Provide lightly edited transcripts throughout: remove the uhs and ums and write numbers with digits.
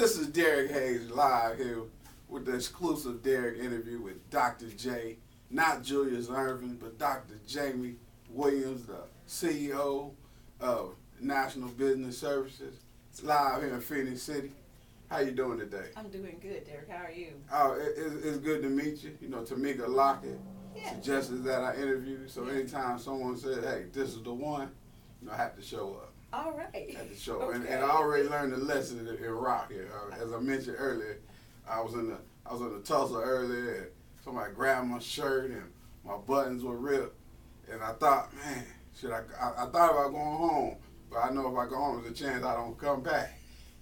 This is Derrick Hayes live here with the exclusive Derrick interview with Dr. J, not Julius Irvin, but Dr. Jamie Williams, the CEO of National Business Services, live here in Phoenix City. How you doing today? I'm doing good, Derrick. How are you? Oh, it's good to meet you. You know, Tamika Lockett suggested that I interview you, so anytime someone said, hey, this is the one, you know, I have to show up. All right. At the show, Okay. and I already learned a lesson in rock here. As I mentioned earlier, I was in the Tulsa earlier, and somebody grabbed my shirt and my buttons were ripped, and I thought, man, I thought about going home, but I know if I go home, there's a chance I don't come back,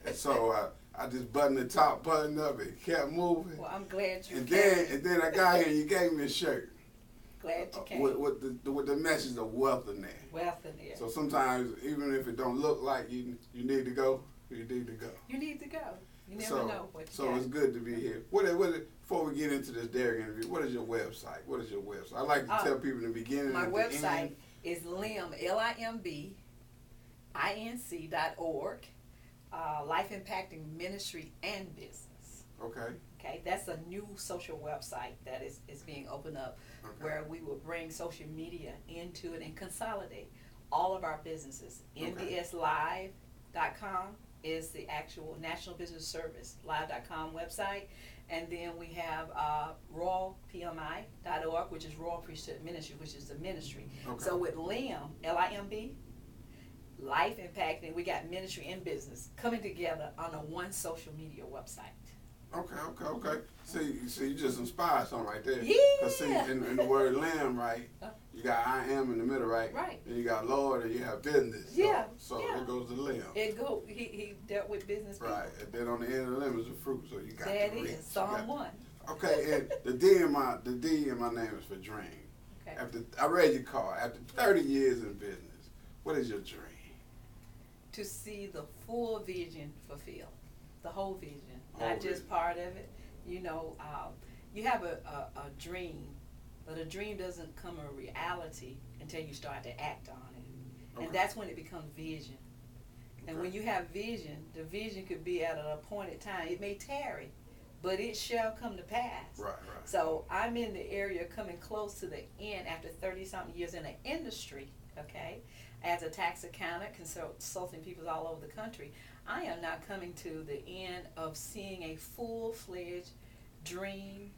and so I just buttoned the top button up and kept moving. Well, I'm glad you and came. then I got here and you gave me a shirt. Glad you came. With the message of wealth in there. Wealth in there. So sometimes, even if it don't look like you need to go, you need to go. You need to go. You never know what you So got. it's good to be here. Before we get into this Derrick interview, what is your website? What is your website? I like to tell people in the beginning My and at the website end. is limbinc.org, Life Impacting Ministry and Business. Okay. Okay, that's a new social website that is being opened up, where we will bring social media into it and consolidate all of our businesses. NBSlive.com is the actual National Business Service live.com website, and then we have royalpmi.org, which is Royal Priesthood Ministry, which is the ministry. Okay. So with LIMB, Life Impacting, we got ministry and business coming together on a one social media website. Okay. See, you just inspired something right there. Yeah. Because see, in the word lamb, right, you got I am in the middle, right? Right. And you got Lord and you have business. Yeah. So Yeah. it goes to limb. He dealt with business people. Right. And then on the end of the limb is the fruit, so you got That the reach. is Psalm 1. Okay, and the D in my name is for dream. Okay. I read your card. After 30 years in business, what is your dream? To see the full vision fulfilled, the whole vision, Whole not just vision. part of it. You know, you have a dream, but a dream doesn't come a reality until you start to act on it. Okay. And that's when it becomes vision. And when you have vision, the vision could be at an appointed time. It may tarry, but it shall come to pass. Right. So I'm in the area coming close to the end after 30-something years in the industry, okay? As a tax accountant, consulting people all over the country, I am now coming to the end of seeing a full-fledged dream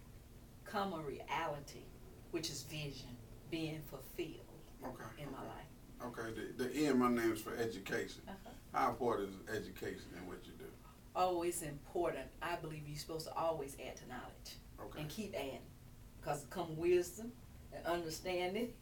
come a reality, which is vision being fulfilled in my life. Okay, the E in my name is for education. Uh-huh. How important is education in what you do? Oh, it's important. I believe you're supposed to always add to knowledge and keep adding, because come wisdom and understanding,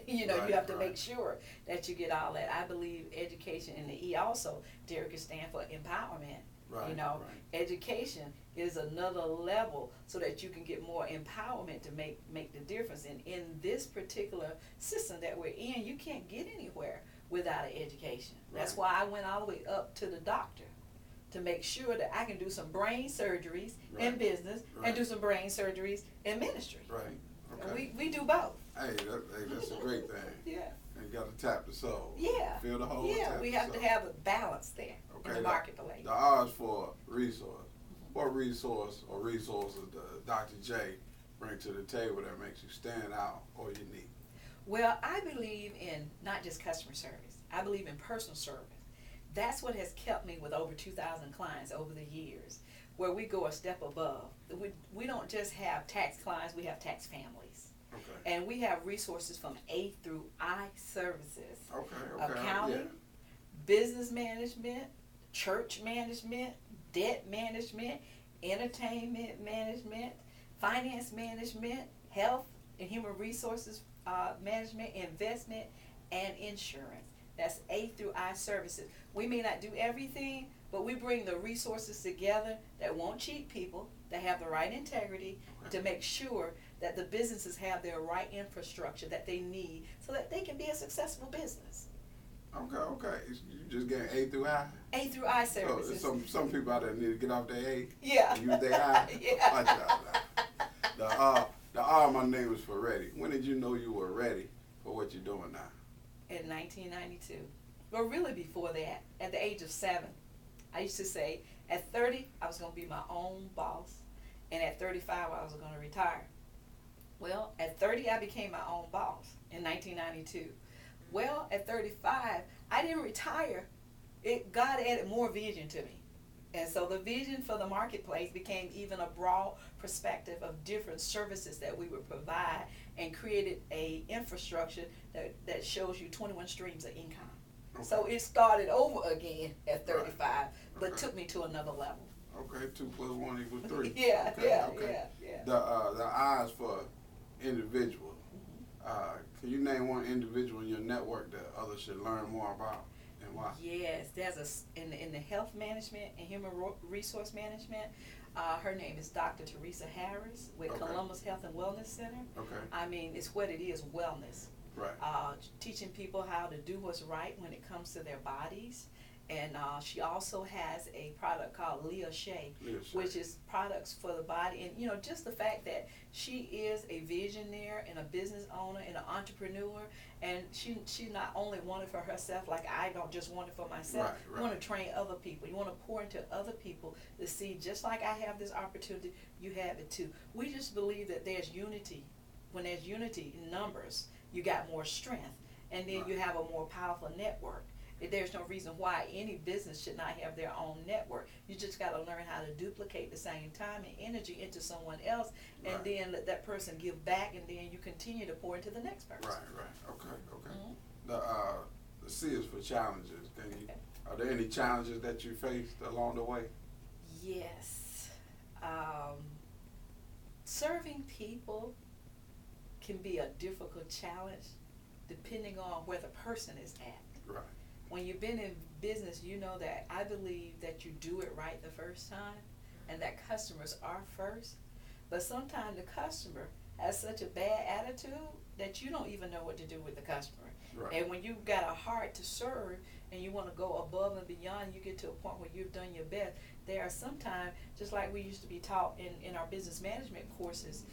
you know, you have to make sure that you get all that. I believe education, and the E also, Derrick, stand for empowerment. You know, education is another level so that you can get more empowerment to make the difference. And in this particular system that we're in, you can't get anywhere without an education. That's why I went all the way up to the doctor, to make sure that I can do some brain surgeries in business and do some brain surgeries in ministry. Right. Okay. And we do both. Hey, that's a great thing. Yeah. And you got to tap the soul. Yeah. Feel the whole. Yeah, we have to have a balance there in the marketplace. The R is for resource. What resource or resources does Dr. J bring to the table that makes you stand out or unique? Well, I believe in not just customer service. I believe in personal service. That's what has kept me with over 2,000 clients over the years, where we go a step above. We don't just have tax clients, we have tax families. Okay. And we have resources from A through I services. Okay. Accounting, business management, church management, debt management, entertainment management, finance management, health and human resources management, investment, and insurance. That's A through I services. We may not do everything, but we bring the resources together that won't cheat people, that have the right integrity, to make sure that the businesses have their right infrastructure that they need so that they can be a successful business. Okay. You just getting A through I? A through I services. So some people out there need to get off their A. Yeah. And use their I. Yeah. Watch out now. The R, my name is for ready. When did you know you were ready for what you're doing now? In 1992. Well, really before that, at the age of 7, I used to say at 30, I was going to be my own boss, and at 35, I was going to retire. Well, at 30, I became my own boss in 1992. Well, at 35, I didn't retire. God added more vision to me. And so the vision for the marketplace became even a broad perspective of different services that we would provide, and created a infrastructure that shows you 21 streams of income. Okay. So it started over again at 35, right. But okay. Took me to another level. Okay, 2 + 1 = 3. Yeah, okay, yeah, okay. Yeah. The eyes for individuals. Can you name one individual in your network that others should learn more about, and why? Yes, there's in the health management and human resource management. Her name is Dr. Teresa Harris with okay. Columbus Health and Wellness Center. Okay. I mean, it's what it is, wellness. Right. Teaching people how to do what's right when it comes to their bodies. And she also has a product called Leah Shea, which is products for the body. And, you know, just the fact that she is a visionary and a business owner and an entrepreneur, and she not only wanted for herself, like I don't just want it for myself. Right. You want to train other people. You want to pour into other people to see, just like I have this opportunity, you have it too. We just believe that there's unity. When there's unity in numbers, you got more strength, and then right. you have a more powerful network. There's no reason why any business should not have their own network. You just got to learn how to duplicate the same time and energy into someone else, and right. then let that person give back, and then you continue to pour into the next person. Right. Okay. The C is for challenges. Are there any challenges that you faced along the way? Yes. Serving people can be a difficult challenge depending on where the person is at. Right. When you've been in business, you know that I believe that you do it right the first time, and that customers are first. But sometimes the customer has such a bad attitude that you don't even know what to do with the customer. Right. And when you've got a heart to serve and you want to go above and beyond, you get to a point where you've done your best. There are sometimes, just like we used to be taught in our business management courses,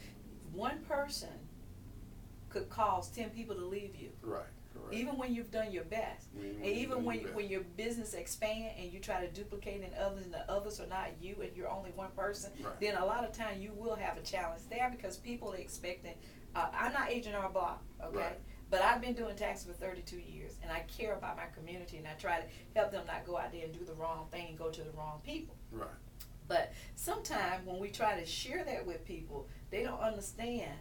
one person could cause 10 people to leave you. Right. Correct. Even when you've done your best. And even when your business expand and you try to duplicate in others, and the others are not you and you're only one person, right. then a lot of time you will have a challenge there, because people are expecting, I'm not H&R Block, okay? Right. But I've been doing taxes for 32 years, and I care about my community, and I try to help them not go out there and do the wrong thing and go to the wrong people. Right. But sometimes when we try to share that with people, they don't understand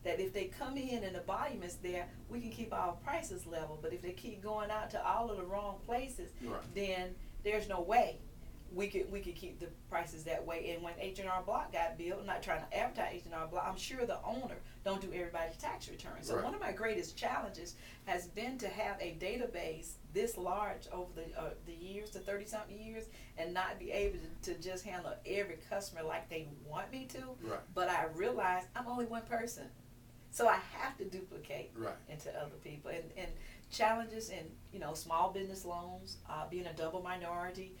that if they come in and the volume is there, we can keep our prices level. But if they keep going out to all of the wrong places, right. then there's no way we could keep the prices that way. And when H&R Block got built, I'm not trying to advertise H&R Block, I'm sure the owner don't do everybody's tax return. So right. one of my greatest challenges has been to have a database this large over the years, the 30-something years, and not be able to just handle every customer like they want me to. Right. But I realized I'm only one person. So I have to duplicate right. into other people, and challenges in, you know, small business loans, being a double minority,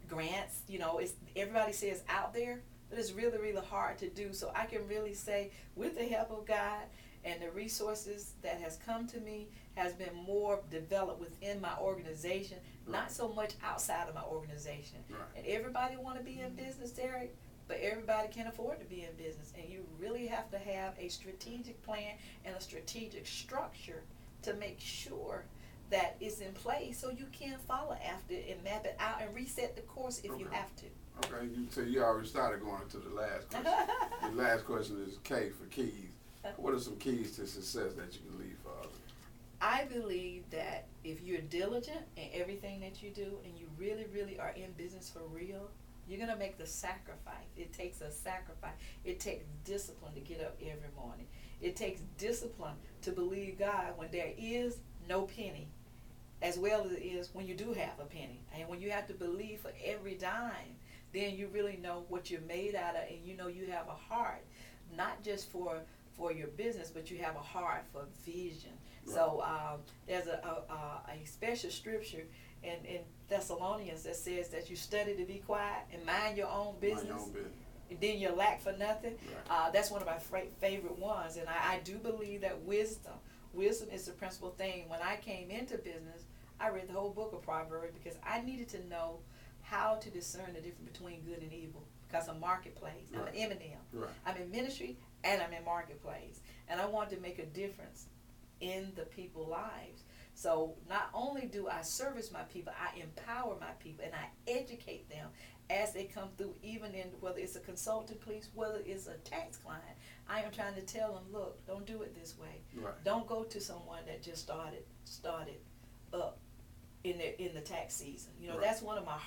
grants. You know, it's everybody says out there, but it's really, really hard to do. So I can really say, with the help of God and the resources that has come to me, has been more developed within my organization, right. not so much outside of my organization. Right. And everybody want to be in business, Derrick. But everybody can't afford to be in business, and you really have to have a strategic plan and a strategic structure to make sure that it's in place, so you can follow after and map it out and reset the course if okay. you have to. Okay, so you already started going into the last question. The last question is K for keys. What are some keys to success that you can leave for others? I believe that if you're diligent in everything that you do, and you really, really are in business for real, you're going to make the sacrifice. It takes a sacrifice. It takes discipline to get up every morning. It takes discipline to believe God when there is no penny, as well as it is when you do have a penny. And when you have to believe for every dime, then you really know what you're made out of, and you know you have a heart, not just for your business, but you have a heart for vision. Right. So there's a special scripture in Thessalonians that says that you study to be quiet and mind your own business. And then you lack for nothing. Right. That's one of my favorite ones, and I do believe that wisdom is the principal thing. When I came into business, I read the whole book of Proverbs because I needed to know how to discern the difference between good and evil. Because I'm marketplace, I'm an M&M. Right. I'm in ministry and I'm in marketplace. And I want to make a difference in the people's lives. So not only do I service my people, I empower my people and I educate them as they come through, even in whether it's a consultant police, whether it's a tax client. I am trying to tell them, look, don't do it this way. Right. Don't go to someone that just started up in the tax season. You know, Right. that's one of my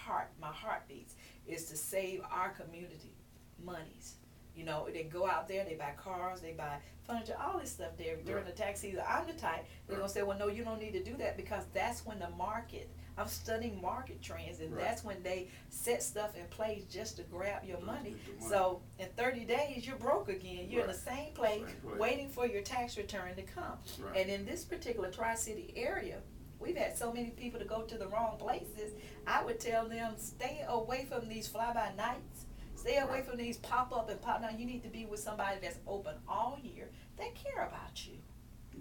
heartbeats is to save our community monies. You know, they go out there, they buy cars, they buy furniture, all this stuff there during the tax season. I'm the type, they're going to say, well, no, you don't need to do that because that's when the market, I'm studying market trends, and that's when they set stuff in place just to grab your money. So in 30 days, you're broke again. You're in the same place waiting for your tax return to come. Right. And in this particular Tri-City area, we've had so many people to go to the wrong places. I would tell them, stay away from these fly-by-nights. Stay away from these pop-up and pop-down. You need to be with somebody that's open all year that care about you.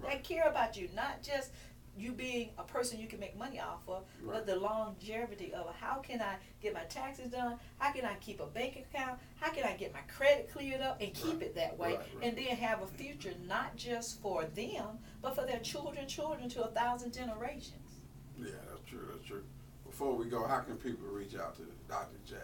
That care about you, not just you being a person you can make money off of, but the longevity of how can I get my taxes done? How can I keep a bank account? How can I get my credit cleared up and keep it that way? And then have a future not just for them, but for their children to 1,000 generations. Yeah, that's true. That's true. Before we go, how can people reach out to Dr. J?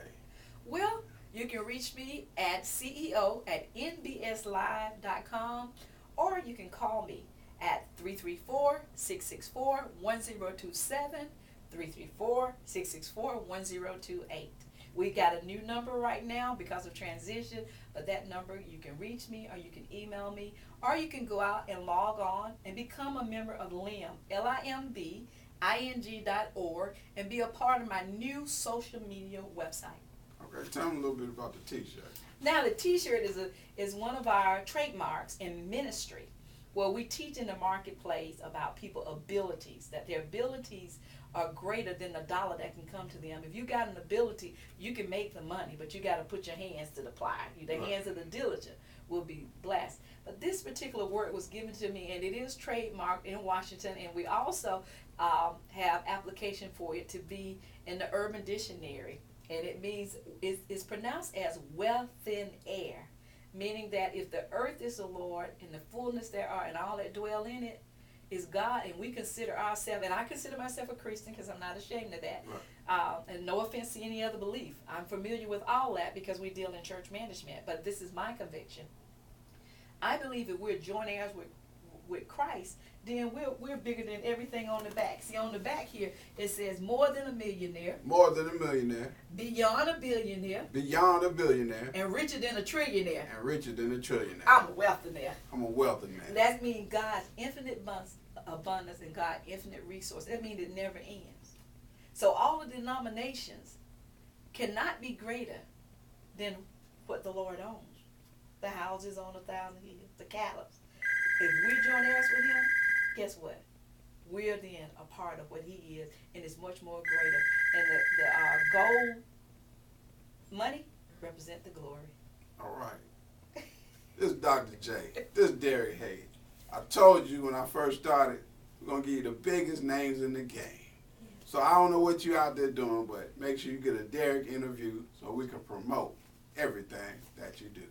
Well, you can reach me at CEO@nbslive.com, or you can call me at 334-664-1027, 334-664-1028. We got a new number right now because of transition, but that number you can reach me, or you can email me, or you can go out and log on and become a member of LIMB, LIMBING.org, and be a part of my new social media website. Okay, tell them a little bit about the T-shirt. Now, the T-shirt is one of our trademarks in ministry, where we teach in the marketplace about people's abilities, that their abilities are greater than the dollar that can come to them. If you got an ability, you can make the money, but you got to put your hands to the plow. The hands of the diligent will be blessed. But this particular word was given to me, and it is trademarked in Washington, and we also have application for it to be in the Urban Dictionary. And it means, it's pronounced as wealth in air, meaning that if the earth is the Lord and the fullness thereof and all that dwell in it is God, and we consider ourselves, and I consider myself a Christian because I'm not ashamed of that, and no offense to any other belief. I'm familiar with all that because we deal in church management, but this is my conviction. I believe if we're joint heirs with Christ, then we're bigger than everything on the back. See, on the back here, it says more than a millionaire. More than a millionaire. Beyond a billionaire. Beyond a billionaire. And richer than a trillionaire. And richer than a trillionaire. I'm a wealthy-naire. I'm a wealthy-naire. That means God's infinite abundance and God's infinite resource. That means it never ends. So all the denominations cannot be greater than what the Lord owns. The houses on 1,000 hills, the cattle. If we join heirs with him, guess what? We're then a part of what he is, and it's much more greater. And the gold money represent the glory. All right. This is Dr. J. This is Derrick Hayes. I told you when I first started, we're going to give you the biggest names in the game. So I don't know what you out there doing, but make sure you get a Derrick interview so we can promote everything that you do.